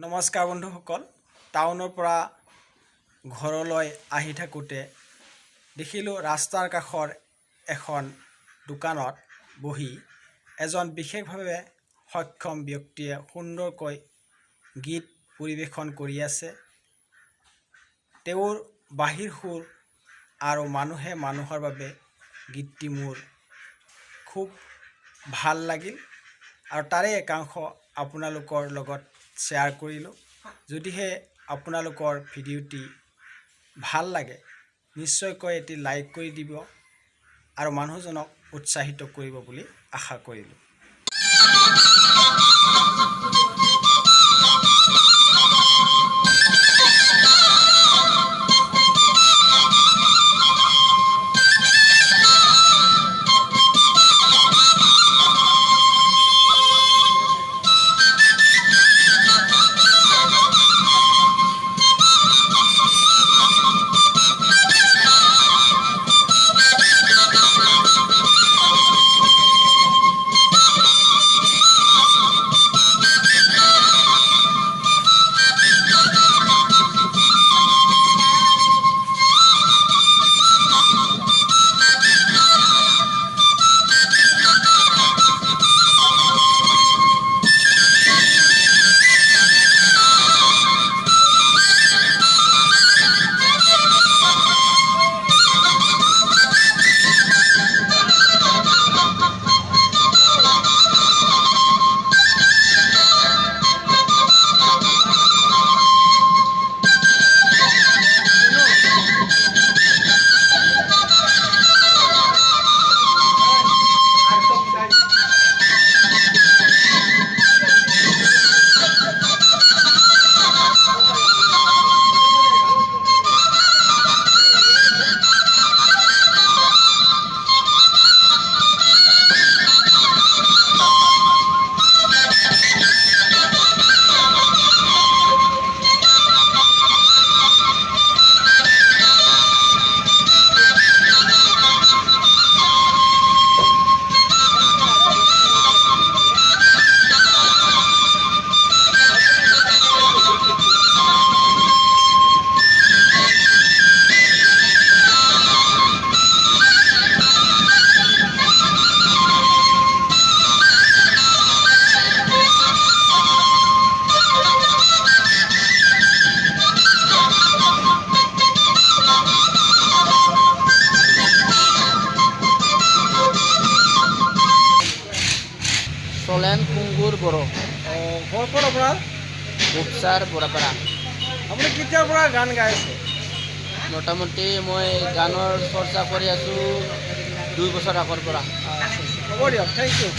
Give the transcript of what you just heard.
নমস্কাৰ বন্ধুসকল, টাউনৰ পৰা ঘৰলৈ আহি থাকোঁতে দেখিলোঁ ৰাস্তাৰ কাষৰ এখন দোকানত বহি এজন বিশেষভাৱে সক্ষম ব্যক্তিয়ে সুন্দৰকৈ গীত পৰিৱেশন কৰি আছে। তেওঁৰ বাঁহীৰ সুৰ আৰু মানুহে মানুহৰ বাবে গীতটি মোৰ খুব ভাল লাগিল আৰু তাৰে একাংশ আপোনালোকৰ লগত শ্বেয়াৰ কৰিলোঁ। যদিহে আপোনালোকৰ ভিডিঅ'টি ভাল লাগে নিশ্চয়কৈ এটি লাইক কৰি দিব আৰু মানুহজনক উৎসাহিত কৰিব বুলি আশা কৰিলোঁ। চলেন কুংগুৰ বড়ো ঘৰ ক'ত আপোনাৰ? গোপচাৰ বৰাপাৰা। আপুনি কেতিয়াৰ পৰা গান গাই আছে? মোটামুটি মই গানৰ চৰ্চা কৰি আছোঁ 2 বছৰ আগৰ পৰা। হ'ব দিয়ক, থেংক ইউ।